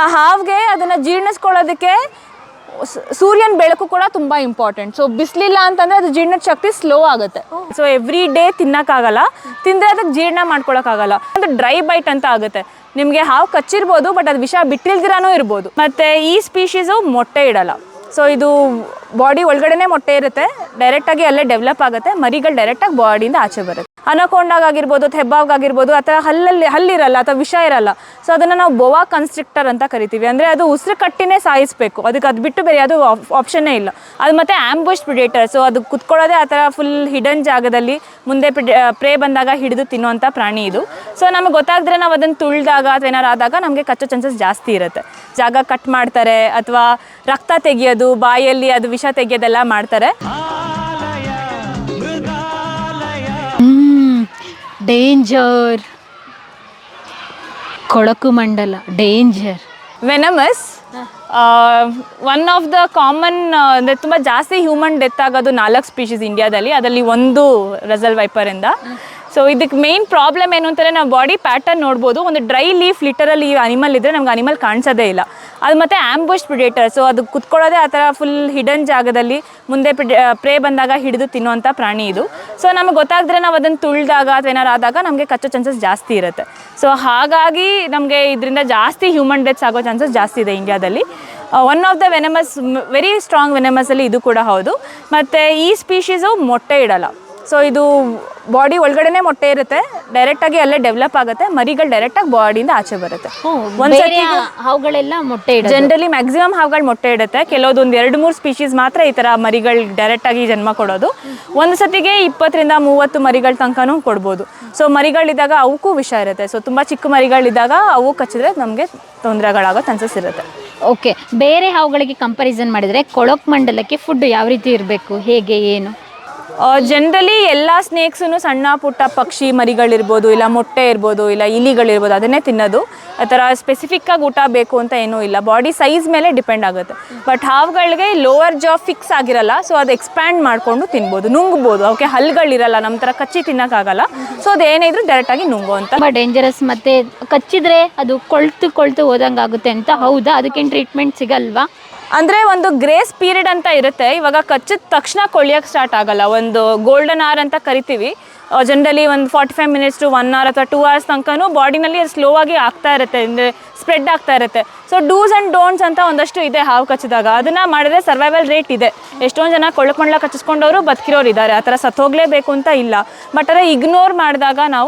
ಆ ಹಾವಿಗೆ ಅದನ್ನು ಜೀರ್ಣಿಸ್ಕೊಳ್ಳೋದಕ್ಕೆ ಸೂರ್ಯನ ಬೆಳಕು ಕೂಡ ತುಂಬ ಇಂಪಾರ್ಟೆಂಟ್. ಸೊ ಬಿಸಿಲಿಲ್ಲ ಅಂತಂದರೆ ಅದು ಜೀರ್ಣದ ಶಕ್ತಿ ಸ್ಲೋ ಆಗುತ್ತೆ. ಸೊ ಎವ್ರಿ ಡೇ ತಿನ್ನೋಕ್ಕಾಗಲ್ಲ, ತಿಂದರೆ ಅದಕ್ಕೆ ಜೀರ್ಣ ಮಾಡ್ಕೊಳಕ್ಕಾಗಲ್ಲ. ಒಂದು ಡ್ರೈ ಬೈಟ್ ಅಂತ ಆಗುತ್ತೆ. ನಿಮಗೆ ಹಾವು ಕಚ್ಚಿರ್ಬೋದು, ಬಟ್ ಅದು ವಿಷ ಬಿಟ್ಟಿಲ್ದಿರಾನೂ ಇರ್ಬೋದು. ಮತ್ತು ಈ ಸ್ಪೀಶೀಸು ಮೊಟ್ಟೆ ಇಡಲ್ಲ. ಸೊ ಇದು ಬಾಡಿ ಒಳಗಡೆನೇ ಮೊಟ್ಟೆ ಇರುತ್ತೆ, ಡೈರೆಕ್ಟಾಗಿ ಅಲ್ಲೇ ಡೆವಲಪ್ ಆಗುತ್ತೆ. ಮರಿಗಳು ಡೈರೆಕ್ಟಾಗಿ ಬಾಡಿಯಿಂದ ಆಚೆ ಬರುತ್ತೆ. ಅನಕೊಂಡಾಗಿರ್ಬೋದು ಅಥವಾ ಹೆಬ್ಬಾವ್ಗಾಗಿರ್ಬೋದು ಆ ಥರ ಹಲ್ಲಿರಲ್ಲ ಅಥವಾ ವಿಷ ಇರಲ್ಲ. ಸೊ ಅದನ್ನು ನಾವು ಬೋವಾ ಕನ್ಸ್ಟ್ರಿಕ್ಟರ್ ಅಂತ ಕರಿತೀವಿ. ಅಂದರೆ ಅದು ಉಸಿರು ಕಟ್ಟಿನೇ ಸಾಯಿಸಬೇಕು, ಅದಕ್ಕೆ ಅದು ಬಿಟ್ಟು ಬೇರೆ ಅದು ಆಪ್ಷನ್ನೇ ಇಲ್ಲ. ಅದು ಮತ್ತು ಆಂಬುಷ್ ಪ್ರಿಡೇಟರ್. ಸೊ ಅದು ಕುತ್ಕೊಳ್ಳೋದೇ ಆ ಥರ ಫುಲ್ ಹಿಡನ್ ಜಾಗದಲ್ಲಿ, ಮುಂದೆ ಪ್ರೇ ಬಂದಾಗ ಹಿಡಿದು ತಿನ್ನುವಂಥ ಪ್ರಾಣಿ ಇದು. ಸೊ ನಮಗೆ ಗೊತ್ತಾಗಿದ್ರೆ ನಾವು ಅದನ್ನು ತುಳಿದಾಗ ಅಥವಾ ಏನಾರು ಆದಾಗ ನಮಗೆ ಕಚ್ಚೋ ಚಾನ್ಸಸ್ ಜಾಸ್ತಿ ಇರುತ್ತೆ. ಜಾಗ ಕಟ್ ಮಾಡ್ತಾರೆ ಅಥವಾ ರಕ್ತ ತೆಗಿಯೋದು, ಬಾಯಲ್ಲಿ ಅದು ವಿಷ ತೆಗಿಯೋದೆಲ್ಲ ಮಾಡ್ತಾರೆ. ಡೇಂಜರ್. ಕೊಳಕು ಮಂಡಲ danger. Venomous one of the common, ಅಂದರೆ ತುಂಬ ಜಾಸ್ತಿ ಹ್ಯೂಮನ್ ಡೆತ್ ಆಗೋದು 4 ಸ್ಪೀಶೀಸ್ ಇಂಡಿಯಾದಲ್ಲಿ, ಅದರಲ್ಲಿ ಒಂದು ರಸಲ್ ವೈಪರಿಂದ. ಸೊ ಇದಕ್ಕೆ ಮೇನ್ ಪ್ರಾಬ್ಲಮ್ ಏನು ಅಂತಂದರೆ ನಾವು ಬಾಡಿ ಪ್ಯಾಟರ್ನ್ ನೋಡ್ಬೋದು. ಒಂದು ಡ್ರೈ ಲೀಫ್ ಲಿಟರಲ್ಲಿ ಅನಿಮಲ್ ಇದ್ದರೆ ನಮ್ಗೆ ಅನಿಮಲ್ ಕಾಣಿಸೋದೇ ಇಲ್ಲ. ಅದು ಮತ್ತು ಆಂಬುಷ್ ಪ್ರಿಡೇಟರ್. ಸೊ ಅದು ಕುತ್ಕೊಳ್ಳೋದೇ ಆ ಥರ ಫುಲ್ ಹಿಡನ್ ಜಾಗದಲ್ಲಿ, ಮುಂದೆ ಪ್ರೇ ಬಂದಾಗ ಹಿಡಿದು ತಿನ್ನುವಂಥ ಪ್ರಾಣಿ ಇದು. ಸೊ ನಮಗೆ ಗೊತ್ತಾಗಿದ್ರೆ ನಾವು ಅದನ್ನು ತುಳಿದಾಗ ಅಥವಾ ಏನಾರು ಆದಾಗ ನಮಗೆ ಕಚ್ಚೋ ಚಾನ್ಸಸ್ ಜಾಸ್ತಿ ಇರುತ್ತೆ. ಸೊ ಹಾಗಾಗಿ ನಮಗೆ ಇದರಿಂದ ಜಾಸ್ತಿ ಹ್ಯೂಮನ್ ಡೆತ್ಸ್ ಆಗೋ ಚಾನ್ಸಸ್ ಜಾಸ್ತಿ ಇದೆ ಇಂಡಿಯಾದಲ್ಲಿ. One of the venomous, very strong ವೆನಮಸಲ್ಲಿ ಇದು ಕೂಡ ಹೌದು. ಮತ್ತು ಈ ಸ್ಪೀಶೀಸು ಮೊಟ್ಟೆ ಇಡಲ್ಲ. ಸೊ ಇದು ಬಾಡಿ ಒಳಗಡೆನೇ ಮೊಟ್ಟೆ ಇರುತ್ತೆ, ಡೈರೆಕ್ಟಾಗಿ ಅಲ್ಲೇ ಡೆವಲಪ್ ಆಗುತ್ತೆ. ಮರಿಗಳು ಡೈರೆಕ್ಟಾಗಿ ಬಾಡಿಯಿಂದ ಆಚೆ ಬರುತ್ತೆ. ಒಂದ್ಸತಿ ಹಾವುಗಳೆಲ್ಲ ಮೊಟ್ಟೆ ಇಡ, ಜನರಲಿ ಮ್ಯಾಕ್ಸಿಮಮ್ ಹಾವುಗಳು ಮೊಟ್ಟೆ ಇಡುತ್ತೆ. ಕೆಲವೊಂದು 2-3 ಸ್ಪೀಶೀಸ್ ಮಾತ್ರ ಈ ಥರ ಮರಿಗಳು ಡೈರೆಕ್ಟಾಗಿ ಜನ್ಮ ಕೊಡೋದು. ಒಂದು ಸತಿಗೆ 20-30 ಮರಿಗಳ ತನಕನೂ ಕೊಡ್ಬೋದು. ಸೊ ಮರಿಗಳಿದ್ದಾಗ ಅವಕ್ಕೂ ವಿಷ ಇರುತ್ತೆ. ಸೊ ತುಂಬ ಚಿಕ್ಕ ಮರಿಗಳಿದ್ದಾಗ ಅವು ಕಚ್ಚಿದ್ರೆ ನಮಗೆ ತೊಂದರೆಗಳಾಗೋ ಚಾನ್ಸಸ್ ಇರುತ್ತೆ. ಓಕೆ, ಬೇರೆ ಹಾವುಗಳಿಗೆ ಕಂಪ್ಯಾರಿಸನ್ ಮಾಡಿದರೆ ಕೊಳಕು ಮಂಡಲಕ್ಕೆ ಫುಡ್ ಯಾವ ರೀತಿ ಇರಬೇಕು, ಹೇಗೆ, ಏನು? ಜನರಲಿ ಎಲ್ಲ ಸ್ನೇಕ್ಸೂ ಸಣ್ಣ ಪುಟ್ಟ ಪಕ್ಷಿ ಮರಿಗಳಿರ್ಬೋದು, ಇಲ್ಲ ಮೊಟ್ಟೆ ಇರ್ಬೋದು, ಇಲ್ಲ ಇಲಿಗಳಿರ್ಬೋದು, ಅದನ್ನೇ ತಿನ್ನೋದು. ಆ ಥರ ಸ್ಪೆಸಿಫಿಕ್ಕಾಗಿ ಊಟ ಬೇಕು ಅಂತ ಏನೂ ಇಲ್ಲ, ಬಾಡಿ ಸೈಜ್ ಮೇಲೆ ಡಿಪೆಂಡ್ ಆಗುತ್ತೆ. ಬಟ್ ಹಾವುಗಳಿಗೆ ಲೋವರ್ ಜಾ ಫಿಕ್ಸ್ ಆಗಿರಲ್ಲ. ಸೊ ಅದು ಎಕ್ಸ್ಪ್ಯಾಂಡ್ ಮಾಡಿಕೊಂಡು ತಿನ್ಬೋದು, ನುಂಗ್ಬೋದು. ಅವಕ್ಕೆ ಹಲ್ಗಳಿರಲ್ಲ, ನಮ್ಮ ಥರ ಕಚ್ಚಿ ತಿನ್ನೋಕ್ಕಾಗಲ್ಲ. ಸೊ ಅದು ಏನೇ ಇದ್ರೂ ಡೈರೆಕ್ಟಾಗಿ ನುಂಗುವಂಥ. ತುಂಬ ಡೇಂಜರಸ್. ಮತ್ತು ಕಚ್ಚಿದ್ರೆ ಅದು ಕೊಳ್ತು ಹೋದಂಗೆ ಆಗುತ್ತೆ ಅಂತ, ಹೌದಾ? ಅದಕ್ಕೇನು ಟ್ರೀಟ್ಮೆಂಟ್ ಸಿಗಲ್ವಾ? ಅಂದರೆ ಒಂದು ಗ್ರೇಸ್ ಪೀರಿಯಡ್ ಅಂತ ಇರುತ್ತೆ. ಇವಾಗ ಕಚ್ಚಿದ ತಕ್ಷಣ ಕೊಳಿಯೋಕ್ಕೆ ಸ್ಟಾರ್ಟ್ ಆಗಲ್ಲ. ಒಂದು ಗೋಲ್ಡನ್ ಅವರ್ ಅಂತ ಕರಿತೀವಿ. ಜನರಲಿ ಒಂದು 45 ಮಿನಿಟ್ಸ್ ಟು 1 ಅವರ್ ಅಥವಾ 2 ಅವರ್ಸ್ ತನಕನೂ ಬಾಡಿನಲ್ಲಿ ಅದು ಸ್ಲೋ ಆಗಿ ಆಗ್ತಾ ಇರುತ್ತೆ, ಅಂದರೆ ಸ್ಪ್ರೆಡ್ ಆಗ್ತಾ ಇರುತ್ತೆ. ಸೊ ಡೂಸ್ ಆ್ಯಂಡ್ ಡೋಂಟ್ಸ್ ಅಂತ ಒಂದಷ್ಟು ಇದೆ ಹಾವು ಕಚ್ಚಿದಾಗ. ಅದನ್ನು ಮಾಡಿದ್ರೆ ಸರ್ವೈವಲ್ ರೇಟ್ ಇದೆ. ಎಷ್ಟೊಂದು ಜನ ಕೊಳಕು ಮಂಡಲ ಕಚ್ಚಿಸ್ಕೊಂಡವರು ಬದುಕಿರೋರು ಇದ್ದಾರೆ. ಆ ಥರ ಸತ್ತೋಗಲೇಬೇಕು ಅಂತ ಇಲ್ಲ. ಬಟ್ ಅದೇ ಇಗ್ನೋರ್ ಮಾಡಿದಾಗ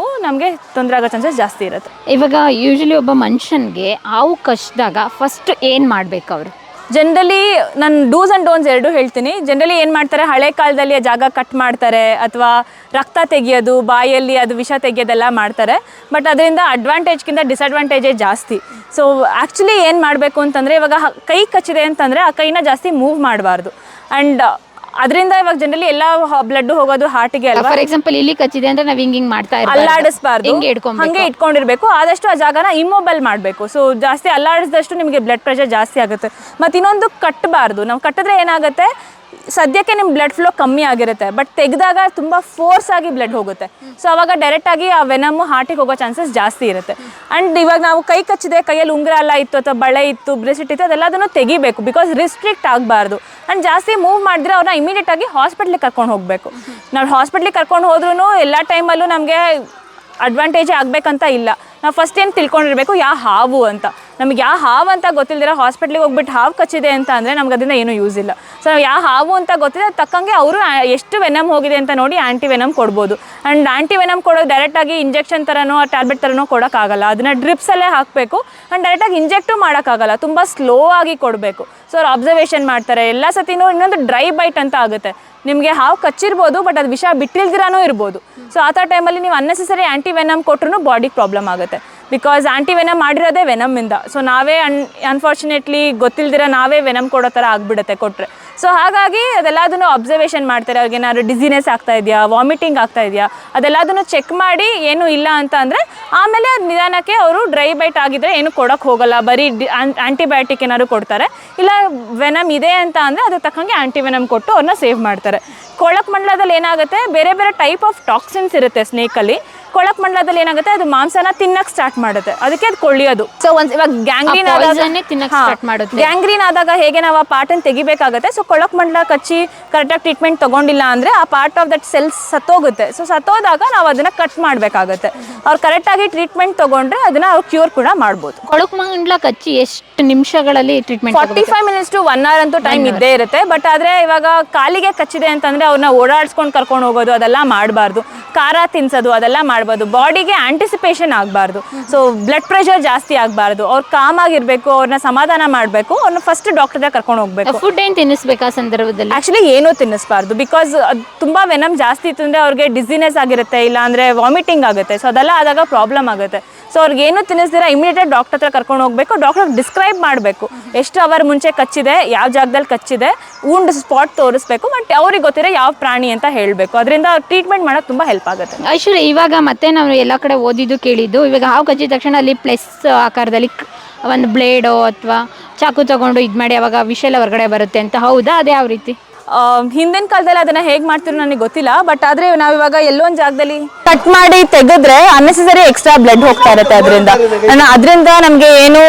ನಮಗೆ ತೊಂದರೆ ಆಗೋ ಚಾನ್ಸಸ್ ಜಾಸ್ತಿ ಇರುತ್ತೆ. ಇವಾಗ ಯೂಶಲಿ ಒಬ್ಬ ಮನುಷ್ಯನಿಗೆ ಹಾವು ಕಚ್ಚಿದಾಗ ಫಸ್ಟ್ ಏನು ಮಾಡಬೇಕು ಅವರು? ಜನರಲಿ ನಾನು ಡೂಸ್ ಆ್ಯಂಡ್ ಡೋನ್ಸ್ ಎರಡೂ ಹೇಳ್ತೀನಿ. ಜನರಲಿ ಏನು ಮಾಡ್ತಾರೆ, ಹಳೆ ಕಾಲದಲ್ಲಿ ಆ ಜಾಗ ಕಟ್ ಮಾಡ್ತಾರೆ ಅಥವಾ ರಕ್ತ ತೆಗಿಯೋದು, ಬಾಯಲ್ಲಿ ಅದು ವಿಷ ತೆಗಿಯೋದೆಲ್ಲ ಮಾಡ್ತಾರೆ. ಬಟ್ ಅದರಿಂದ ಅಡ್ವಾಂಟೇಜ್ಗಿಂತ ಡಿಸಡ್ವಾಂಟೇಜೇ ಜಾಸ್ತಿ. ಸೊ ಆ್ಯಕ್ಚುಲಿ ಏನು ಮಾಡಬೇಕು ಅಂತಂದರೆ, ಇವಾಗ ಕೈ ಕಚ್ಚಿದೆ ಅಂತಂದರೆ ಆ ಕೈನ ಜಾಸ್ತಿ ಮೂವ್ ಮಾಡಬಾರ್ದು. ಆ್ಯಂಡ್ ಅದರಿಂದ ಇವಾಗ ಜನರಲಿ ಎಲ್ಲ ಬ್ಲಡ್ ಹೋಗೋದು ಹಾರ್ಟಿಗೆ ಅಲ್ವಾ. ಫಾರ್ ಎಕ್ಸಾಂಪಲ್ ಇಲ್ಲಿ ಕಚ್ಚಿದೆ ಅಂದರೆ ನಾವು ಹಿಂಗೆ ಮಾಡ್ತಾ ಇರ್ತೀವಿ, ಅಲ್ಲಾಡಿಸಬಾರ್ದು, ಹಂಗೆ ಇಟ್ಕೊಂಡಿರ್ಬೇಕು. ಆದಷ್ಟು ಆ ಜಾಗನ ಇಮ್ಮೊಬೈಲ್ ಮಾಡಬೇಕು. ಸೊ ಜಾಸ್ತಿ ಅಲ್ಲಾಡಿಸಿದಷ್ಟು ನಿಮಗೆ ಬ್ಲಡ್ ಪ್ರೆಷರ್ ಜಾಸ್ತಿ ಆಗುತ್ತೆ. ಮತ್ತು ಇನ್ನೊಂದು ಕಟ್ಟಬಾರ್ದು. ನಾವು ಕಟ್ಟಿದ್ರೆ ಏನಾಗುತ್ತೆ, ಸದ್ಯಕ್ಕೆ ನಿಮ್ಮ ಬ್ಲಡ್ ಫ್ಲೋ ಕಮ್ಮಿ ಆಗಿರುತ್ತೆ, ಬಟ್ ತೆಗೆದಾಗ ತುಂಬ ಫೋರ್ಸ್ ಆಗಿ ಬ್ಲಡ್ ಹೋಗುತ್ತೆ. ಸೊ ಅವಾಗ ಡೈರೆಕ್ಟಾಗಿ ಆ ವೆನಮ್ಮು ಹಾರ್ಟಿಗೆ ಹೋಗೋ ಚಾನ್ಸಸ್ ಜಾಸ್ತಿ ಇರುತ್ತೆ. ಆ್ಯಂಡ್ ಇವಾಗ ನಾವು ಕೈ ಕಚ್ಚಿದೆ, ಕೈಯಲ್ಲಿ ಉಂಗುರ ಎಲ್ಲ ಇತ್ತು ಅಥವಾ ಬಳೆ ಇತ್ತು, ಬ್ರೆಸ್ಲೆಟ್ ಇತ್ತು, ಅದೆಲ್ಲದನ್ನು ತೆಗಿಬೇಕು. ಬಿಕಾಸ್ ರಿಸ್ಟ್ರಿಕ್ಟ್ ಆಗಬಾರ್ದು. ಆ್ಯಂಡ್ ಜಾಸ್ತಿ ಮೂವ್ ಮಾಡಿದ್ರೆ ಅವ್ರನ್ನ ಇಮಿಡಿಯೇಟಾಗಿ ಹಾಸ್ಪಿಟ್ಲಿಗೆ ಕರ್ಕೊಂಡು ಹೋಗಬೇಕು. ನಾವು ಹಾಸ್ಪಿಟ್ಲಿಗೆ ಕರ್ಕೊಂಡು ಹೋದ್ರೂ ಎಲ್ಲ ಟೈಮಲ್ಲೂ ನಮಗೆ ಅಡ್ವಾಂಟೇಜೇ ಆಗಬೇಕಂತ ಇಲ್ಲ. ನಾವು ಫಸ್ಟ್ ಏನು ತಿಳ್ಕೊಂಡಿರಬೇಕು, ಯಾವ ಹಾವು ಅಂತ. ನಮಗೆ ಯಾವ ಹಾವು ಅಂತ ಗೊತ್ತಿಲ್ಲದಿರೋ ಹಾಸ್ಪಿಟ್ಲಿಗೆ ಹೋಗ್ಬಿಟ್ಟು ಹಾವು ಕಚ್ಚಿದೆ ಅಂತ ಅಂದರೆ ನಮ್ಗೆ ಅದರಿಂದ ಏನೂ ಯೂಸ್ ಇಲ್ಲ. ಸೊ ನಾವು ಯಾವ ಹಾವು ಅಂತ ಗೊತ್ತಿದೆ, ಅದು ತಕ್ಕಂಗೆ ಅವರು ಎಷ್ಟು ವೆನಮ್ ಹೋಗಿದೆ ಅಂತ ನೋಡಿ ಆ್ಯಂಟಿ ವೆನಮ್ ಕೊಡ್ಬೋದು. ಆ್ಯಂಡ್ ಆ್ಯಂಟಿ ವೆನಮ್ ಕೊಡೋದು ಡೈರೆಕ್ಟಾಗಿ ಇಂಜೆಕ್ಷನ್ ಥರನೋ ಟ್ಯಾಬ್ಲೆಟ್ ಥರನೋ ಕೊಡೋಕ್ಕಾಗಲ್ಲ. ಅದನ್ನು ಡ್ರಿಪ್ಸಲ್ಲೇ ಹಾಕಬೇಕು. ಆ್ಯಂಡ್ ಡೈರೆಕ್ಟಾಗಿ ಇಂಜೆಕ್ಟು ಮಾಡೋಕ್ಕಾಗಲ್ಲ, ತುಂಬ ಸ್ಲೋ ಆಗಿ ಕೊಡಬೇಕು. ಸೊ ಅವ್ರು ಅಬ್ಸರ್ವೇಷನ್ ಮಾಡ್ತಾರೆ ಎಲ್ಲ ಸತಿನೂ. ಇನ್ನೊಂದು ಡ್ರೈ ಬೈಟ್ ಅಂತ ಆಗುತ್ತೆ. ನಿಮಗೆ ಹಾವು ಕಚ್ಚಿರ್ಬೋದು, ಬಟ್ ಅದು ವಿಷ ಬಿಟ್ಟಿಲ್ದಿರಾನೂ ಇರ್ಬೋದು. ಸೊ ಆ ಥರ ಟೈಮಲ್ಲಿ ನೀವು ಅನ್ನೆಸೆಸರಿ ಆ್ಯಂಟಿ ವೆನಮ್ ಕೊಟ್ಟರು ಬಾಡಿಗೆ ಪ್ರಾಬ್ಲಮ್ ಆಗುತ್ತೆ. ಬಿಕಾಸ್ ಆ್ಯಂಟಿ ವೆನಮ್ ಮಾಡಿರೋದೇ ವೆನಮ್ಮಿಂದ. ಸೊ ನಾವೇ ಅನ್ಫಾರ್ಚುನೇಟ್ಲಿ ಗೊತ್ತಿಲ್ದಿರ ನಾವೇ ವೆನಮ್ ಕೊಡೋ ಥರ ಆಗಿಬಿಡುತ್ತೆ ಕೊಟ್ಟರೆ. ಸೊ ಹಾಗಾಗಿ ಅದೆಲ್ಲದನ್ನು ಅಬ್ಸರ್ವೇಷನ್ ಮಾಡ್ತಾರೆ. ಅವ್ರಿಗೆ ಏನಾದ್ರು ಡಿಸಿನೆಸ್ ಆಗ್ತಾ ಇದೆಯಾ, ವಾಮಿಟಿಂಗ್ ಆಗ್ತಾ ಇದೆಯಾ, ಅದೆಲ್ಲದನ್ನು ಚೆಕ್ ಮಾಡಿ ಏನೂ ಇಲ್ಲ ಅಂತ ಅಂದರೆ ಆಮೇಲೆ ಅದು ನಿಧಾನಕ್ಕೆ ಅವರು ಡ್ರೈ ಬೈಟ್ ಆಗಿದ್ದರೆ ಏನು ಕೊಡೋಕ್ಕೆ ಹೋಗಲ್ಲ, ಬರೀ ಆ್ಯಂಟಿಬಯೋಟಿಕ್ ಏನಾದ್ರು ಕೊಡ್ತಾರೆ. ಇಲ್ಲ ವೆನಮ್ ಇದೆ ಅಂತ ಅಂದರೆ ಅದು ತಕ್ಕಂಗೆ ಆ್ಯಂಟಿ ವೆನಮ್ ಕೊಟ್ಟು ಅವ್ರನ್ನ ಸೇವ್ ಮಾಡ್ತಾರೆ. ಕೊಳಕು ಮಂಡಲದಲ್ಲಿ ಏನಾಗುತ್ತೆ, ಬೇರೆ ಬೇರೆ ಟೈಪ್ ಆಫ್ ಟಾಕ್ಸಿನ್ಸ್ ಇರುತ್ತೆ ಸ್ನೇಕಲ್ಲಿ. ಕೊಳಕ್ ಮಂಡಲದಲ್ಲಿ ಏನಾಗುತ್ತೆ ಅದು ಮಾಂಸನ ತಿನ್ನಕ್ ಸ್ಟಾರ್ಟ್ ಮಾಡುತ್ತೆ, ಅದಕ್ಕೆ ಅದು ಕೊಳಿಯೋದು. ಸೊ ಇವಾಗ ಗ್ಯಾಂಗ್ರೀನ್ ಗ್ಯಾಂಗ್ರೀನ್ ಆದಾಗ ಹೇಗೆ ನಾವು ಆ ಪಾರ್ಟನ್ನು ತೆಗಿಬೇಕಾಗುತ್ತೆ. ಸೊ ಕೊಳಕ್ ಮಂಡಲ ಕಚ್ಚಿ ಕರೆಕ್ಟಾಗಿ ಟ್ರೀಟ್ಮೆಂಟ್ ತಗೊಂಡಿಲ್ಲ ಅಂದ್ರೆ ಆ ಪಾರ್ಟ್ ಆಫ್ ದಟ್ ಸೆಲ್ಸ್ ಸತ್ತೋಗುತ್ತೆ. ಸೊ ಸತ್ತೋದಾಗ ನಾವು ಅದನ್ನ ಕಟ್ ಮಾಡಬೇಕಾಗುತ್ತೆ. ಅವ್ರು ಕರೆಕ್ಟಾಗಿ ಟ್ರೀಟ್ಮೆಂಟ್ ತಗೊಂಡ್ರೆ ಅದನ್ನ ಅವ್ರು ಕ್ಯೂರ್ ಕೂಡ ಮಾಡ್ಬೋದು. ಕೊಳಕ್ ಮಂಡಲ ಕಚ್ಚಿ ಎಷ್ಟು ನಿಮಿಷಗಳಲ್ಲಿ ಟ್ರೀಟ್ಮೆಂಟ್? 45 minutes to 1 hour ಅಂತೂ ಟೈಮ್ ಇದ್ದೇ ಇರುತ್ತೆ. ಬಟ್ ಆದ್ರೆ ಇವಾಗ ಕಾಲಿಗೆ ಕಚ್ಚಿದೆ ಅಂತಂದ್ರೆ ಅವ್ರನ್ನ ಓಡಾಡ್ಸ್ಕೊಂಡು ಕರ್ಕೊಂಡು ಹೋಗೋದು ಅದೆಲ್ಲ ಮಾಡಬಾರ್ದು. ಖಾರ ತಿನ್ಸೋದು ಅದೆಲ್ಲ ಮಾಡ್ಬೋದು. ಬಾಡಿಗೆ ಆಂಟಿಸಿಪೇಷನ್ ಆಗಬಾರ್ದು. ಸೊ ಬ್ಲಡ್ ಪ್ರೆಷರ್ ಜಾಸ್ತಿ ಆಗಬಾರ್ದು. ಅವ್ರು ಕಾಮ್ ಆಗಿರ್ಬೇಕು, ಅವ್ರನ್ನ ಸಮಾಧಾನ ಮಾಡಬೇಕು. ಅವ್ರನ್ನ ಫಸ್ಟ್ ಡಾಕ್ಟರ್ ಕರ್ಕೊಂಡು ಹೋಗ್ಬೇಕು. ಫುಡ್ ಏನು ತಿನ್ನಿಸ್ಬೇಕು ಆ ಸಂದರ್ಭದಲ್ಲಿ? ಆಕ್ಚುಲಿ ಏನೂ ತಿನ್ನಿಸ್ಬಾರ್ದು. ಬಿಕಾಸ್ ಅದು ತುಂಬಾ ವೆನಮ್ ಜಾಸ್ತಿ ಇತ್ತು ಅಂದ್ರೆ ಅವ್ರಿಗೆ ಡಿಸಿನೆಸ್ ಆಗಿರುತ್ತೆ, ಇಲ್ಲ ಅಂದ್ರೆ ವಾಮಿಟಿಂಗ್ ಆಗುತ್ತೆ. ಸೊ ಅದೆಲ್ಲ ಆದಾಗ ಪ್ರಾಬ್ಲಮ್ ಆಗುತ್ತೆ. ಸೊ ಅವ್ರಿಗೆ ಏನು ತಿನ್ನಿಸ್ದಿರ ಇಮಿಡಿಯೇಟ್ ಡಾಕ್ಟರ್ ಹತ್ರ ಕರ್ಕೊಂಡು ಹೋಗ್ಬೇಕು. ಡಾಕ್ಟರ್ ಡಿಸ್ಕ್ರೈಬ್ ಮಾಡಬೇಕು ಎಷ್ಟು ಅವರ್ ಮುಂಚೆ ಕಚ್ಚಿದೆ, ಯಾವ ಜಾಗದಲ್ಲಿ ಕಚ್ಚಿದೆ, ವುಂಡ್ ಸ್ಪಾಟ್ ತೋರಿಸ್ಬೇಕು. ಬಟ್ ಅವ್ರಿಗೆ ಗೊತ್ತಿರೋ ಯಾವ ಪ್ರಾಣಿ ಅಂತ ಹೇಳಬೇಕು. ಅದರಿಂದ ಟ್ರೀಟ್ಮೆಂಟ್ ಮಾಡೋಕೆ ತುಂಬ ಹೆಲ್ಪ್ ಆಗುತ್ತೆ. ಐಶ್ವರ್ಯ, ಇವಾಗ ಮತ್ತೆ ನಾವು ಎಲ್ಲ ಕಡೆ ಓದಿದ್ದು ಕೇಳಿದ್ದು, ಇವಾಗ ಹಾವು ಕಚ್ಚಿದ ತಕ್ಷಣ ಅಲ್ಲಿ ಪ್ಲಸ್ ಆಕಾರದಲ್ಲಿ ಒಂದು ಬ್ಲೇಡೋ ಅಥವಾ ಚಾಕು ತಗೊಂಡು ಇದು ಮಾಡಿ ಅವಾಗ ವಿಷ ಎಲ್ಲ ಹೊರಗಡೆ ಬರುತ್ತೆ ಅಂತ, ಹೌದಾ? ಅದೇ ಯಾವ ರೀತಿ? ಹಿಂದಿನ ಕಾಲದಲ್ಲಿ ಅದನ್ನ ಹೇಗೆ ಮಾಡ್ತಿರೋ ನನಗೆ ಗೊತ್ತಿಲ್ಲ. ಬಟ್ ಆದ್ರೆ ನಾವಿವಾಗ ಎಲ್ಲೋ ಒಂದು ಜಾಗದಲ್ಲಿ ಕಟ್ ಮಾಡಿ ತೆಗೆದ್ರೆ ಅನ್ನೆಸೆಸರಿ ಎಕ್ಸ್ಟ್ರಾ ಬ್ಲಡ್ ಹೋಗ್ತಾ ಇರುತ್ತೆ. ಅದರಿಂದ ನಮಗೆ ಏನು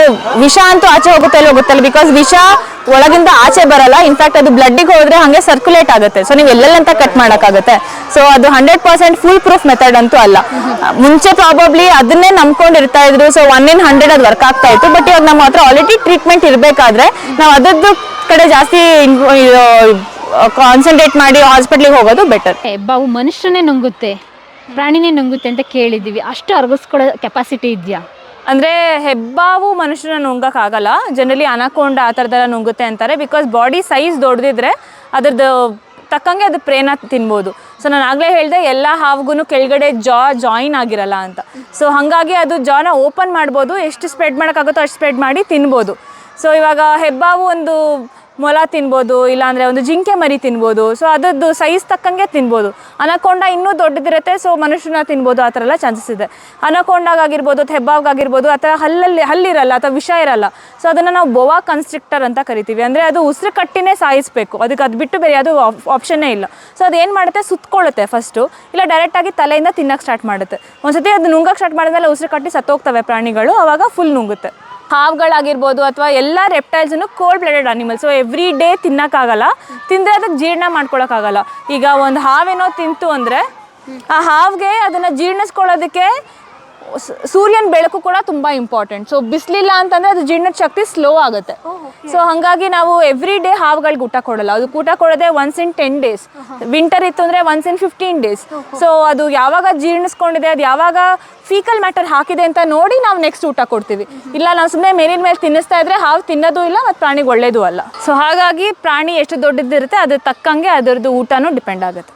ವಿಷ ಅಂತೂ ಆಚೆ ಹೋಗುತ್ತೆ ಅಲ್ಲೋ ಗೊತ್ತಲ್ಲ. ಬಿಕಾಸ್ ವಿಷ ಒಳಗಿಂದ ಆಚೆ ಬರಲ್ಲ. ಇನ್ಫ್ಯಾಕ್ಟ್ ಅದು ಬ್ಲಡ್ಡಿಗೆ ಹೋದ್ರೆ ಹಾಗೆ ಸರ್ಕ್ಯುಲೇಟ್ ಆಗುತ್ತೆ. ಸೊ ನೀವು ಎಲ್ಲೆಲ್ಲಂತ ಕಟ್ ಮಾಡೋಕ್ಕಾಗುತ್ತೆ. ಸೊ ಅದು 100% ಫುಲ್ ಪ್ರೂಫ್ ಮೆಥಡ್ ಅಂತೂ ಅಲ್ಲ. ಮುಂಚೆ ಪ್ರಾಬಬ್ಲಿ ಅದನ್ನೇ ನಂಬ್ಕೊಂಡಿರ್ತಾ ಇದ್ರು. ಸೊ 1 in 100 ಅದು ವರ್ಕ್ ಆಗ್ತಾ ಇತ್ತು. ಬಟ್ ಇವಾಗ ನಮ್ಮ ಹತ್ರ ಆಲ್ರೆಡಿ ಟ್ರೀಟ್ಮೆಂಟ್ ಇರಬೇಕಾದ್ರೆ ನಾವು ಅದರದ್ದು ಕಡೆ ಜಾಸ್ತಿ ಕಾನ್ಸಂಟ್ರೇಟ್ ಮಾಡಿ ಹಾಸ್ಪಿಟ್ಲಿಗೆ ಹೋಗೋದು ಬೆಟರ್. ಬಾವು ಮನುಷ್ಯನೇ ನುಂಗುತ್ತೆ, ಪ್ರಾಣಿನೇ ನುಂಗುತ್ತೆ ಅಂತ ಕೇಳಿದ್ದೀವಿ. ಅಷ್ಟು ಅರ್ಗಿಸ್ಕೊಳ್ಳೋ ಕೆಪಾಸಿಟಿ ಇದೆಯಾ? ಅಂದರೆ ಹೆಬ್ಬಾವು ಮನುಷ್ಯನ ನುಂಗಕ್ಕಾಗಲ್ಲ. ಜನರಲಿ ಅನಕೊಂಡ ಆ ಥರದೆಲ್ಲ ನುಂಗುತ್ತೆ ಅಂತಾರೆ. ಬಿಕಾಸ್ ಬಾಡಿ ಸೈಜ್ ದೊಡ್ಡದಿದ್ರೆ ಅದ್ರದ್ದು ತಕ್ಕಂಗೆ ಅದು ಪ್ರೇನ ತಿನ್ಬೋದು. ಸೊ ನಾನು ಆಗಲೇ ಹೇಳಿದೆ ಎಲ್ಲ ಹಾವಿಗೂ ಕೆಳಗಡೆ ಜಾಯಿನ್ ಆಗಿರಲ್ಲ ಅಂತ. ಸೊ ಹಾಗಾಗಿ ಅದು ಜಾನ ಓಪನ್ ಮಾಡ್ಬೋದು. ಎಷ್ಟು ಸ್ಪ್ರೆಡ್ ಮಾಡೋಕ್ಕಾಗುತ್ತೋ ಅಷ್ಟು ಸ್ಪ್ರೆಡ್ ಮಾಡಿ ತಿನ್ಬೋದು. ಸೊ ಇವಾಗ ಹೆಬ್ಬಾವು ಒಂದು ಮೊಲ ತಿನ್ಬೋದು, ಇಲ್ಲಾಂದರೆ ಒಂದು ಜಿಂಕೆ ಮರಿ ತಿನ್ಬೋದು. ಸೊ ಅದರದ್ದು ಸೈಜ್ ತಕ್ಕಂಗೆ ತಿನ್ಬೋದು. ಅನಕೊಂಡ ಇನ್ನೂ ದೊಡ್ಡದಿರುತ್ತೆ. ಸೊ ಮನುಷ್ಯನ ತಿನ್ಬೋದು. ಆ ಥರ ಎಲ್ಲ ಚಾನ್ಸಸ್ ಇದೆ. ಅನಕೊಂಡಾಗಿರ್ಬೋದು, ಹೆಬ್ಬಾವ್ಗಾಗಿರ್ಬೋದು, ಆ ಥರ ಹಲ್ಲಿರಲ್ಲ ಅಥವಾ ವಿಷ ಇರಲ್ಲ. ಸೊ ಅದನ್ನು ನಾವು ಬೋವಾ ಕನ್ಸ್ಟ್ರಿಕ್ಟರ್ ಅಂತ ಕರಿತೀವಿ. ಅಂದರೆ ಅದು ಉಸಿರು ಕಟ್ಟಿನೇ ಸಾಯಿಸಬೇಕು. ಅದಕ್ಕೆ ಅದು ಬಿಟ್ಟು ಬೇರೆ ಅದು ಆಪ್ಷನ್ನೇ ಇಲ್ಲ. ಸೊ ಅದೇನು ಮಾಡುತ್ತೆ, ಸುತ್ಕೊಳ್ಳುತ್ತೆ ಫಸ್ಟು, ಇಲ್ಲ ಡೈರೆಕ್ಟಾಗಿ ತಲೆಯಿಂದ ತಿನ್ನೋಕ್ಕೆ ಸ್ಟಾರ್ಟ್ ಮಾಡುತ್ತೆ. ಒಂದ್ಸತಿ ಅದು ನುಂಗಕ್ಕೆ ಸ್ಟಾರ್ಟ್ ಮಾಡಿದ್ಮೇಲೆ ಉಸಿರು ಕಟ್ಟಿ ಸತ್ತೋಗ್ತವೆ ಪ್ರಾಣಿಗಳು. ಆವಾಗ ಫುಲ್ ನುಂಗುತ್ತೆ. ಹಾವುಗಳಾಗಿರ್ಬೋದು ಅಥವಾ ಎಲ್ಲ ರೆಪ್ಟೈಲ್ಸನ್ನು cold blooded animal. So every day ತಿನ್ನೋಕ್ಕಾಗಲ್ಲ. ತಿಂದರೆ ಅದಕ್ಕೆ ಜೀರ್ಣ ಮಾಡ್ಕೊಳಕ್ಕಾಗಲ್ಲ. ಈಗ ಒಂದು ಹಾವೇನೋ ತಿಂತು ಅಂದರೆ ಆ ಹಾವಿಗೆ ಅದನ್ನು ಜೀರ್ಣಿಸ್ಕೊಳ್ಳೋದಕ್ಕೆ ಸೂರ್ಯನ ಬೆಳಕು ಕೂಡ ತುಂಬ ಇಂಪಾರ್ಟೆಂಟ್. ಸೊ ಬಿಸಿಲಿಲ್ಲ ಅಂತಂದರೆ ಅದು ಜೀರ್ಣದ ಶಕ್ತಿ ಸ್ಲೋ ಆಗುತ್ತೆ. ಸೊ ಹಾಗಾಗಿ ನಾವು ಎವ್ರಿ ಡೇ ಹಾವುಗಳಿಗೆ ಊಟ ಕೊಡಲ್ಲ. ಅದು ಊಟ ಕೊಡೋದೇ once in 10 days. ವಿಂಟರ್ ಇತ್ತು ಅಂದರೆ once in 15 days. ಸೊ ಅದು ಯಾವಾಗ ಜೀರ್ಣಿಸ್ಕೊಂಡಿದೆ, ಅದು ಯಾವಾಗ ಫೀಕಲ್ ಮ್ಯಾಟರ್ ಹಾಕಿದೆ ಅಂತ ನೋಡಿ ನಾವು ನೆಕ್ಸ್ಟ್ ಊಟ ಕೊಡ್ತೀವಿ. ಇಲ್ಲ ನಾವು ಸುಮ್ಮನೆ ಮೇಲಿನ ಮೇಲೆ ತಿನ್ನಿಸ್ತಾ ಇದ್ರೆ ಹಾವು ತಿನ್ನೋದು ಇಲ್ಲ ಮತ್ತು ಪ್ರಾಣಿಗೆ ಒಳ್ಳೇದು ಅಲ್ಲ. ಸೊ ಹಾಗಾಗಿ ಪ್ರಾಣಿ ಎಷ್ಟು ದೊಡ್ಡದಿರುತ್ತೆ ಅದ್ರ ತಕ್ಕಂಗೆ ಅದರದ್ದು ಊಟನೂ ಡಿಪೆಂಡ್ ಆಗುತ್ತೆ.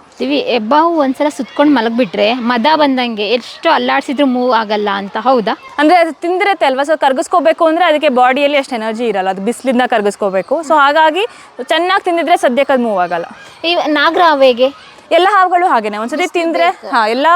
ಹೆಬ್ಬಾವು ಒಂದ್ಸಲ ಸುತ್ಕೊಂಡು ಮಲಗಿಬಿಟ್ರೆ ಮದ ಬಂದಂಗೆ ಎಷ್ಟು ಅಲ್ಲಾಡ್ಸಿದ್ರು ಮೂವ್ ಆಗಲ್ಲ ಅಂತ, ಹೌದಾ? ಅಂದರೆ ಅದು ತಿಂದಿರುತ್ತೆ ಅಲ್ವಾ. ಸೊ ಕರ್ಗಿಸ್ಕೋಬೇಕು ಅಂದರೆ ಅದಕ್ಕೆ ಬಾಡಿಯಲ್ಲಿ ಅಷ್ಟು ಎನರ್ಜಿ ಇರಲ್ಲ. ಅದು ಬಿಸಿಲಿಂದ ಕರ್ಗಿಸ್ಕೋಬೇಕು. ಸೊ ಹಾಗಾಗಿ ಚೆನ್ನಾಗಿ ತಿಂದಿದ್ರೆ ಸದ್ಯಕ್ಕೆ ಅದು ಮೂವ್ ಆಗಲ್ಲ. ಈ ನಾಗರಾವೆಗೆ ಎಲ್ಲ ಹಾವುಗಳು ಹಾಗೇನೆ. ಒಂದ್ಸತಿ ತಿಂದರೆ ಎಲ್ಲ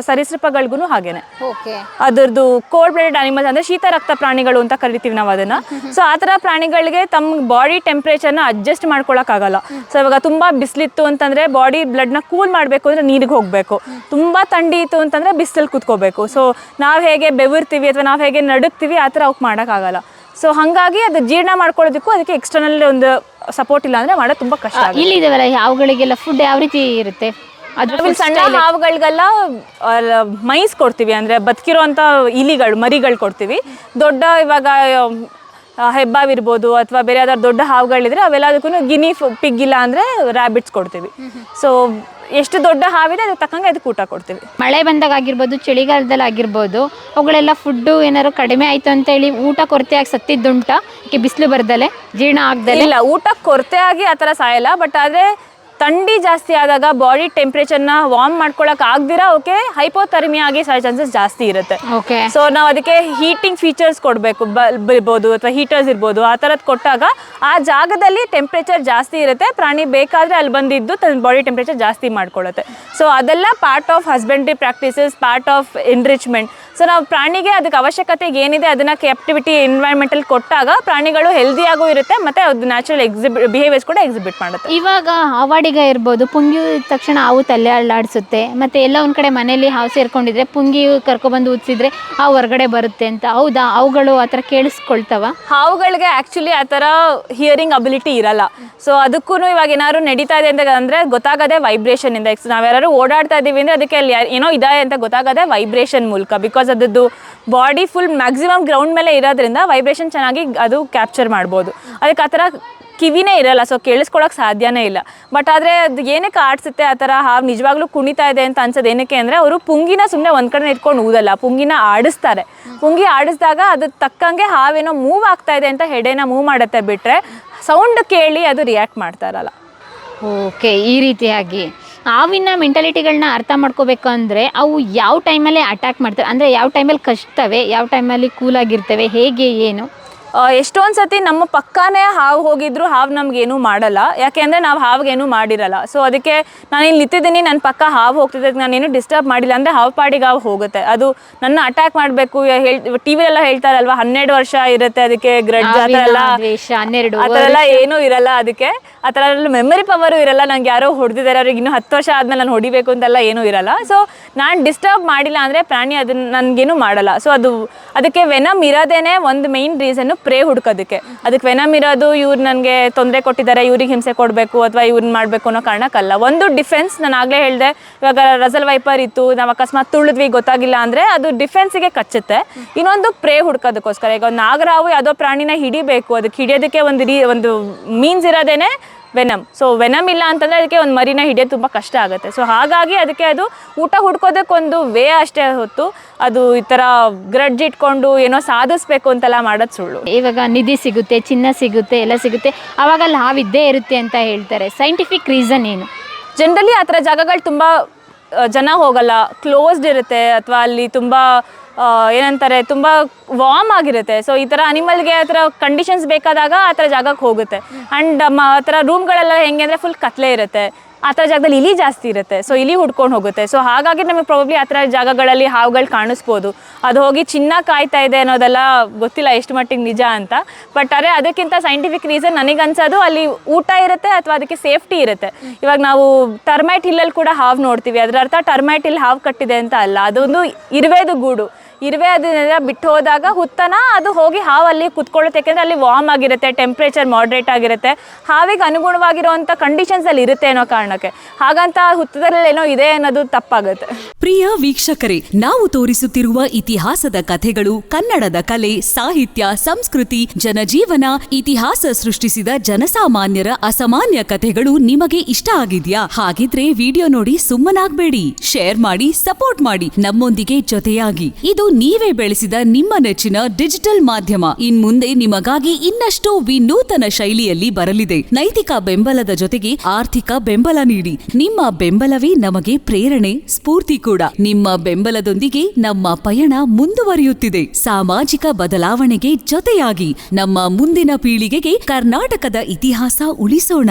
ಸರೀಸೃಪಗಳಿಗೂ ಹಾಗೇನೆ. ಓಕೆ. ಅದರದ್ದು ಕೋಲ್ಡ್ ಬ್ಲಡೆಡ್ ಅನಿಮಲ್ಸ್ ಅಂದರೆ ಶೀತ ರಕ್ತ ಪ್ರಾಣಿಗಳು ಅಂತ ಕರಿತೀವಿ ನಾವು ಅದನ್ನು. ಸೊ ಆ ಥರ ಪ್ರಾಣಿಗಳಿಗೆ ತಮ್ಮ ಬಾಡಿ ಟೆಂಪ್ರೇಚರ್ನ ಅಡ್ಜಸ್ಟ್ ಮಾಡ್ಕೊಳಕ್ಕಾಗಲ್ಲ. ಸೊ ಇವಾಗ ತುಂಬ ಬಿಸಿಲಿತ್ತು ಅಂತಂದರೆ ಬಾಡಿ ಬ್ಲಡ್ನ ಕೂಲ್ ಮಾಡಬೇಕು ಅಂದರೆ ನೀರಿಗೆ ಹೋಗಬೇಕು. ತುಂಬ ಥಂಡಿ ಇತ್ತು ಅಂತಂದರೆ ಬಿಸಿಲಲ್ಲಿ ಕೂತ್ಕೋಬೇಕು. ಸೊ ನಾವು ಹೇಗೆ ಬೆವರ್ತೀವಿ ಅಥವಾ ನಾವು ಹೇಗೆ ನಡುಕ್ತೀವಿ ಆ ಥರ ಅವಕ್ಕೆ ಮಾಡೋಕ್ಕಾಗಲ್ಲ. ಸೊ ಹಾಗಾಗಿ ಅದು ಜೀರ್ಣ ಮಾಡ್ಕೊಳ್ಳೋದಕ್ಕೂ ಅದಕ್ಕೆ ಎಕ್ಸ್ಟರ್ನಲ್ ಒಂದು ಸಪೋರ್ಟ್ ಇಲ್ಲ ಅಂದರೆ ಮಾಡೋದು ತುಂಬ ಕಷ್ಟ. ಇಲ್ಲಿದಾವಲ್ಲ ಹಾವುಗಳಿಗೆಲ್ಲ ಫುಡ್ ಯಾವ ರೀತಿ ಇರುತ್ತೆ? ಅದ್ರಲ್ಲಿ ಸಣ್ಣ ಹಾವುಗಳಿಗೆಲ್ಲ ಮೈಸ್ ಕೊಡ್ತೀವಿ, ಅಂದರೆ ಬದುಕಿರೋ ಅಂಥ ಮರಿಗಳು ಕೊಡ್ತೀವಿ. ದೊಡ್ಡ ಇವಾಗ ಹೆಬ್ಬಾವಿರ್ಬೋದು ಅಥವಾ ಬೇರೆ ಯಾವ್ದಾದ್ರು ದೊಡ್ಡ ಹಾವುಗಳಿದ್ರೆ ಅವೆಲ್ಲದಕ್ಕೂ ಗಿನಿ ಪಿಗ್ ಇಲ್ಲ ಅಂದರೆ ರ್ಯಾಬಿಟ್ಸ್ ಕೊಡ್ತೀವಿ. ಸೊ ಎಷ್ಟು ದೊಡ್ಡ ಹಾವಿದೆ ಅದಕ್ಕೆ ತಕ್ಕಂಗೆ ಅದಕ್ಕೆ ಊಟ ಕೊಡ್ತೀವಿ. ಮಳೆ ಬಂದಾಗ ಆಗಿರ್ಬೋದು, ಚಳಿಗಾಲದಲ್ಲಿ ಆಗಿರ್ಬೋದು, ಅವುಗಳೆಲ್ಲ ಫುಡ್ಡು ಏನಾದ್ರು ಕಡಿಮೆ ಆಯಿತು ಅಂತೇಳಿ ಊಟ ಕೊರತೆಯಾಗಿ ಸತ್ತಿದ್ದುಂಟ? ಯಾಕೆ ಬಿಸಿಲು ಬರ್ದಲೆ, ಜೀರ್ಣ ಆಗ್ದಲೆ? ಇಲ್ಲ, ಊಟ ಕೊರತೆ ಆಗಿ ಆ ಥರ ಸಾಯಲ್ಲ. ಬಟ್ ಆದರೆ ಥಂಡಿ ಜಾಸ್ತಿ ಆದಾಗ ಬಾಡಿ ಟೆಂಪ್ರೇಚರ್ನ ವಾರ್ಮ್ ಮಾಡ್ಕೊಳಕ್ಕೆ ಆಗದಿರ ಅವಕ್ಕೆ ಹೈಪೋಥರ್ಮಿಯಾ ಆಗಿ ಸಾಯೋ ಚಾನ್ಸಸ್ ಜಾಸ್ತಿ ಇರುತ್ತೆ. ಓಕೆ. ಸೊ ನಾವು ಅದಕ್ಕೆ ಹೀಟಿಂಗ್ ಫೀಚರ್ಸ್ ಕೊಡಬೇಕು, ಬಲ್ಬ್ ಇರ್ಬೋದು ಅಥವಾ ಹೀಟರ್ಸ್ ಇರ್ಬೋದು. ಆ ಥರದ್ದು ಕೊಟ್ಟಾಗ ಆ ಜಾಗದಲ್ಲಿ ಟೆಂಪ್ರೇಚರ್ ಜಾಸ್ತಿ ಇರುತ್ತೆ. ಪ್ರಾಣಿ ಬೇಕಾದರೆ ಅಲ್ಲಿ ಬಂದಿದ್ದು ತನ್ನ ಬಾಡಿ ಟೆಂಪ್ರೇಚರ್ ಜಾಸ್ತಿ ಮಾಡ್ಕೊಳ್ಳುತ್ತೆ. ಸೊ ಅದೆಲ್ಲ part of husbandry practices, part of enrichment. So ನಾವು ಪ್ರಾಣಿಗೆ ಅದಕ್ಕೆ ಅವಶ್ಯಕತೆ ಏನಿದೆ ಅದನ್ನು ಕ್ಯಾಪ್ಟಿವಿಟಿ ಎನ್ವೈರ್ಮೆಂಟಲ್ಲಿ ಕೊಟ್ಟಾಗ ಪ್ರಾಣಿಗಳು ಹೆಲ್ದಿಯಾಗೂ ಇರುತ್ತೆ ಮತ್ತು ಅದು ನ್ಯಾಚುರಲ್ ಬಿಹೇವಿಯರ್ಸ್ ಕೂಡ ಎಕ್ಸಿಬಿಟ್ ಮಾಡುತ್ತೆ. ಇವಾಗ ಹಾವಾಡಿಗ ಇರ್ಬೋದು, ಪುಂಗಿ ತಕ್ಷಣ ಹಾವು ತಲೆ ಅಲ್ಲಾಡಿಸುತ್ತೆ, ಮತ್ತು ಎಲ್ಲ ಒಂದು ಕಡೆ ಮನೇಲಿ ಹಾವು ಸೇರ್ಕೊಂಡಿದ್ರೆ ಪುಂಗಿ ಕರ್ಕೊಬಂದು ಉಚ್ಚಿದ್ರೆ ಹಾವು ಹೊರಗಡೆ ಬರುತ್ತೆ ಅಂತ. ಹೌದಾ? ಅವುಗಳು ಆ ಥರ ಕೇಳಿಸ್ಕೊಳ್ತಾವ? ಹಾವುಗಳಿಗೆ ಆ್ಯಕ್ಚುಲಿ ಆ ಥರ ಹಿಯರಿಂಗ್ ಅಬಿಲಿಟಿ ಇರಲ್ಲ. ಸೊ ಅದಕ್ಕೂ ಇವಾಗ ಏನಾದ್ರು ನಡೀತಾ ಇದೆ ಅಂತ ಅಂದರೆ ಗೊತ್ತಾಗದೆ ವೈಬ್ರೇಷನಿಂದ. ನಾವ್ಯಾರು ಓಡಾಡ್ತಾ ಇದ್ದೀವಿ ಅಂದರೆ ಅದಕ್ಕೆ ಅಲ್ಲಿ ಏನೋ ಇದೆ ಅಂತ ಗೊತ್ತಾಗದೆ ವೈಬ್ರೇಷನ್ ಮೂಲಕ. ಬಿಕಾಸ್ ಅದದ್ದು ಬಾಡಿ ಫುಲ್ ಮ್ಯಾಕ್ಸಿಮಮ್ ಗ್ರೌಂಡ್ ಮೇಲೆ ಇರೋದ್ರಿಂದ ವೈಬ್ರೇಷನ್ ಚೆನ್ನಾಗಿ ಅದು ಕ್ಯಾಪ್ಚರ್ ಮಾಡ್ಬೋದು. ಅದಕ್ಕೆ ಆ ಥರ ಕಿವಿನೇ ಇರಲ್ಲ, ಸೊ ಕೇಳಿಸ್ಕೊಳಕ್ಕೆ ಸಾಧ್ಯನೇ ಇಲ್ಲ. ಬಟ್ ಆದರೆ ಅದು ಏನಕ್ಕೆ ಆಡಿಸುತ್ತೆ ಆ ಥರ ಹಾವು ನಿಜವಾಗ್ಲೂ ಕುಣಿತಾ ಇದೆ ಅಂತ ಅನ್ಸೋದು ಏನಕ್ಕೆ ಅಂದರೆ ಅವರು ಪುಂಗಿನ ಸುಮ್ಮನೆ ಒಂದು ಕಡೆ ಇಟ್ಕೊಂಡು ಊದಲ್ಲ, ಪುಂಗಿನ ಆಡಿಸ್ತಾರೆ. ಪುಂಗಿ ಆಡಿಸಿದಾಗ ಅದು ತಕ್ಕಂಗೆ ಹಾವೇನೋ ಮೂವ್ ಆಗ್ತಾ ಇದೆ ಅಂತ ಹೆಡೆನ ಮೂವ್ ಮಾಡುತ್ತೆ, ಬಿಟ್ಟರೆ ಸೌಂಡ್ ಕೇಳಿ ಅದು ರಿಯಾಕ್ಟ್ ಮಾಡ್ತಾ ಇರಲ್ಲ. ಓಕೆ, ಈ ರೀತಿಯಾಗಿ ಹಾವಿನ ಮೆಂಟಾಲಿಟಿಗಳನ್ನ ಅರ್ಥ ಮಾಡ್ಕೋಬೇಕು ಅಂದರೆ ಅವು ಯಾವ ಟೈಮಲ್ಲಿ ಅಟ್ಯಾಕ್ ಮಾಡ್ತವೆ, ಅಂದರೆ ಯಾವ ಟೈಮಲ್ಲಿ ಕಚ್ತವೆ, ಯಾವ ಟೈಮಲ್ಲಿ ಕೂಲಾಗಿರ್ತವೆ, ಹೇಗೆ ಏನು? ಎಷ್ಟೊಂದು ಸತಿ ನಮ್ಮ ಪಕ್ಕನೇ ಹಾವು ಹೋಗಿದ್ರು ಹಾವು ನಮಗೇನು ಮಾಡಲ್ಲ, ಯಾಕೆ ಅಂದರೆ ನಾವು ಹಾವಿಗೇನು ಮಾಡಿರಲ್ಲ. ಸೊ ಅದಕ್ಕೆ ನಾನು ಇಲ್ಲಿ ನಿಂತಿದ್ದೀನಿ, ನನ್ನ ಪಕ್ಕ ಹಾವು ಹೋಗ್ತಿದ್ದೆ, ನಾನೇನು ಡಿಸ್ಟರ್ಬ್ ಮಾಡಿಲ್ಲ ಅಂದರೆ ಹಾವು ಪಾಡಿಗೆ ಹಾವು ಹೋಗುತ್ತೆ. ಅದು ನನ್ನ ಅಟ್ಯಾಕ್ ಮಾಡಬೇಕು ಟಿ ವಿಲೆಲ್ಲ ಹೇಳ್ತಾರಲ್ವ 12 ವರ್ಷ ಇರುತ್ತೆ ಅದಕ್ಕೆ ಗ್ರಡ್ಜ್, ಆ ಥರ ಎಲ್ಲ 12 ಆ ಥರ ಎಲ್ಲ ಏನೂ ಇರಲ್ಲ. ಅದಕ್ಕೆ ಆ ಥರ ಎಲ್ಲ ಮೆಮರಿ ಪವರು ಇರಲ್ಲ. ನಂಗೆ ಯಾರೋ ಹೊಡೆದಿದ್ದಾರೆ, ಅವ್ರಿಗೆ ಇನ್ನೂ 10 ವರ್ಷ ಆದಮೇಲೆ ನಾನು ಹೊಡಿಬೇಕು ಅಂತೆಲ್ಲ ಏನೂ ಇರಲ್ಲ. ಸೊ ನಾನು ಡಿಸ್ಟರ್ಬ್ ಮಾಡಿಲ್ಲ ಅಂದರೆ ಪ್ರಾಣಿ ಅದನ್ನು ನನಗೇನು ಮಾಡಲ್ಲ. ಸೊ ಅದಕ್ಕೆ ವೆನಮ್ ಇರೋದೇನೆ ಒಂದು ಮೇಯ್ನ್ ರೀಸನ್ನು, ಪ್ರೇ ಹುಡ್ಕೋದಕ್ಕೆ. ಅದಕ್ಕೆ ವೆನಮ್ ಇರೋದು ಇವ್ರು ನನಗೆ ತೊಂದರೆ ಕೊಟ್ಟಿದ್ದಾರೆ, ಇವ್ರಿಗೆ ಹಿಂಸೆ ಕೊಡಬೇಕು ಅಥವಾ ಇವ್ರನ್ನ ಮಾಡಬೇಕು ಅನ್ನೋ ಕಾರಣಕ್ಕಲ್ಲ. ಒಂದು ಡಿಫೆನ್ಸ್, ನಾನು ಆಗಲೇ ಹೇಳಿದೆ, ಇವಾಗ ರಸಲ್ ವೈಪರ್ ಇತ್ತು, ನಾವು ಅಕಸ್ಮಾತ್ ತುಳಿದ್ವಿ ಗೊತ್ತಾಗಿಲ್ಲ ಅಂದರೆ ಅದು ಡಿಫೆನ್ಸಿಗೆ ಕಚ್ಚುತ್ತೆ. ಇನ್ನೊಂದು ಪ್ರೇ ಹುಡ್ಕೋದಕ್ಕೋಸ್ಕರ. ಈಗ ಒಂದು ನಾಗರಾವು ಯಾವುದೋ ಪ್ರಾಣಿನ ಹಿಡಿಬೇಕು, ಅದಕ್ಕೆ ಹಿಡಿಯೋದಕ್ಕೆ ಒಂದು ಮೀನ್ಸ್ ಇರೋದೇನೆ ವೆನಮ್. ಸೊ ವೆನಮ್ ಇಲ್ಲ ಅಂತಂದರೆ ಅದಕ್ಕೆ ಒಂದು ಮರಿನ ಹಿಡಿಯೋದು ತುಂಬ ಕಷ್ಟ ಆಗುತ್ತೆ. ಸೊ ಹಾಗಾಗಿ ಅದಕ್ಕೆ ಅದು ಊಟ ಹುಡ್ಕೋದಕ್ಕೊಂದು ವೇ ಅಷ್ಟೇ ಹೊತ್ತು ಅದು ಈ ಥರ ಗ್ರಡ್ಜ್ ಇಟ್ಕೊಂಡು ಏನೋ ಸಾಧಿಸ್ಬೇಕು ಅಂತೆಲ್ಲ ಮಾಡೋದು ಸುಳ್ಳು. ಇವಾಗ ನಿಧಿ ಸಿಗುತ್ತೆ, ಚಿನ್ನ ಸಿಗುತ್ತೆ, ಎಲ್ಲ ಸಿಗುತ್ತೆ, ಆವಾಗ ಅಲ್ಲಿ ಹಾವಿದ್ದೇ ಇರುತ್ತೆ ಅಂತ ಹೇಳ್ತಾರೆ. ಸೈಂಟಿಫಿಕ್ ರೀಸನ್ ಏನು? ಜನರಲಿ ಆ ಥರ ಜಾಗಗಳು ತುಂಬ ಜನ ಹೋಗಲ್ಲ, ಕ್ಲೋಸ್ಡ್ ಇರುತ್ತೆ, ಅಥವಾ ಅಲ್ಲಿ ತುಂಬ ಏನಂತಾರೆ ತುಂಬ ವಾರ್ಮ್ ಆಗಿರುತ್ತೆ. ಸೊ ಈ ಥರ ಅನಿಮಲ್ಗೆ ಆ ಥರ ಕಂಡೀಷನ್ಸ್ ಬೇಕಾದಾಗ ಆ ಥರ ಜಾಗಕ್ಕೆ ಹೋಗುತ್ತೆ. ಆ್ಯಂಡ್ ಆ ಥರ ರೂಮ್ಗಳೆಲ್ಲ ಹೆಂಗೆ ಅಂದರೆ ಫುಲ್ ಕತ್ಲೆ ಇರುತ್ತೆ, ಆ ಥರ ಜಾಗದಲ್ಲಿ ಇಲಿ ಜಾಸ್ತಿ ಇರುತ್ತೆ. ಸೊ ಇಲಿ ಹುಡ್ಕೊಂಡು ಹೋಗುತ್ತೆ. ಸೊ ಹಾಗಾಗಿ ನಮಗೆ ಪ್ರಾಬಬ್ಲಿ ಆ ಥರ ಜಾಗಗಳಲ್ಲಿ ಹಾವುಗಳು ಕಾಣಿಸ್ಬೋದು. ಅದು ಹೋಗಿ ಚಿನ್ನ ಕಾಯ್ತಾ ಇದೆ ಅನ್ನೋದೆಲ್ಲ ಗೊತ್ತಿಲ್ಲ ಎಷ್ಟು ಮಟ್ಟಿಗೆ ನಿಜ ಅಂತ. ಬಟ್ ಅದೇ ಅದಕ್ಕಿಂತ ಸೈಂಟಿಫಿಕ್ ರೀಸನ್ ನನಗನ್ಸೋದು ಅಲ್ಲಿ ಊಟ ಇರುತ್ತೆ ಅಥವಾ ಅದಕ್ಕೆ ಸೇಫ್ಟಿ ಇರುತ್ತೆ. ಇವಾಗ ನಾವು ಟರ್ಮೈಟ್ ಹಿಲ್ಲಲ್ಲಿ ಕೂಡ ಹಾವು ನೋಡ್ತೀವಿ, ಅದರ ಅರ್ಥ ಟರ್ಮೈಟ್ ಹಿಲ್ ಹಾವು ಕಟ್ಟಿದೆ ಅಂತ ಅಲ್ಲ, ಅದೊಂದು ಇರುವೆದು ಗೂಡು. ಇರುವೆ ಅದನ್ನೆಲ್ಲ ಬಿಟ್ಟು ಹೋದಾಗ ಹುತ್ತನ ಅದು ಹೋಗಿ ಹಾವಲ್ಲಿ ಕುತ್ಕೊಳ್ಳುತ್ತೆ, ಯಾಕೆಂದರೆ ಅಲ್ಲಿ ವಾರ್ಮ್ ಆಗಿರುತ್ತೆ, ಟೆಂಪ್ರೇಚರ್ ಮಾಡ್ರೇಟ್ ಆಗಿರುತ್ತೆ, ಹಾವಿಗೆ ಅನುಗುಣವಾಗಿರುವಂಥ ಕಂಡೀಷನ್ಸಲ್ಲಿ ಇರುತ್ತೆ ಅನ್ನೋ ಕಾರಣಕ್ಕೆ. ಹಾಗಂತ ಹುತ್ತದಲ್ಲಿ ಏನೋ ಇದೆ ಅನ್ನೋದು ತಪ್ಪಾಗುತ್ತೆ. ಪ್ರಿಯ ವೀಕ್ಷಕರೇ, ನಾವು ತೋರಿಸುತ್ತಿರುವ ಇತಿಹಾಸದ ಕಥೆಗಳು ಕನ್ನಡದ ಕಲೆ, ಸಾಹಿತ್ಯ, ಸಂಸ್ಕೃತಿ, ಜನಜೀವನ, ಇತಿಹಾಸ ಸೃಷ್ಟಿಸಿದ ಜನಸಾಮಾನ್ಯರ ಅಸಾಮಾನ್ಯ ಕಥೆಗಳು ನಿಮಗೆ ಇಷ್ಟ ಆಗಿದ್ಯಾ? ಹಾಗಿದ್ರೆ ವಿಡಿಯೋ ನೋಡಿ ಸುಮ್ಮನಾಗ್ಬೇಡಿ, ಶೇರ್ ಮಾಡಿ, ಸಪೋರ್ಟ್ ಮಾಡಿ, ನಮ್ಮೊಂದಿಗೆ ಜೊತೆಯಾಗಿ. ಇದು ನೀವೇ ಬೆಳೆಸಿದ ನಿಮ್ಮ ನೆಚ್ಚಿನ ಡಿಜಿಟಲ್ ಮಾಧ್ಯಮ. ಇನ್ಮುಂದೆ ನಿಮಗಾಗಿ ಇನ್ನಷ್ಟು ವಿನೂತನ ಶೈಲಿಯಲ್ಲಿ ಬರಲಿದೆ. ನೈತಿಕ ಬೆಂಬಲದ ಜೊತೆಗೆ ಆರ್ಥಿಕ ಬೆಂಬಲ ನೀಡಿ. ನಿಮ್ಮ ಬೆಂಬಲವೇ ನಮಗೆ ಪ್ರೇರಣೆ, ಸ್ಫೂರ್ತಿ ಕೂಡ. ನಿಮ್ಮ ಬೆಂಬಲದೊಂದಿಗೆ ನಮ್ಮ ಪಯಣ ಮುಂದುವರಿಯುತ್ತಿದೆ. ಸಾಮಾಜಿಕ ಬದಲಾವಣೆಗೆ ಜೊತೆಯಾಗಿ ನಮ್ಮ ಮುಂದಿನ ಪೀಳಿಗೆಗೆ ಕರ್ನಾಟಕದ ಇತಿಹಾಸ ಉಳಿಸೋಣ.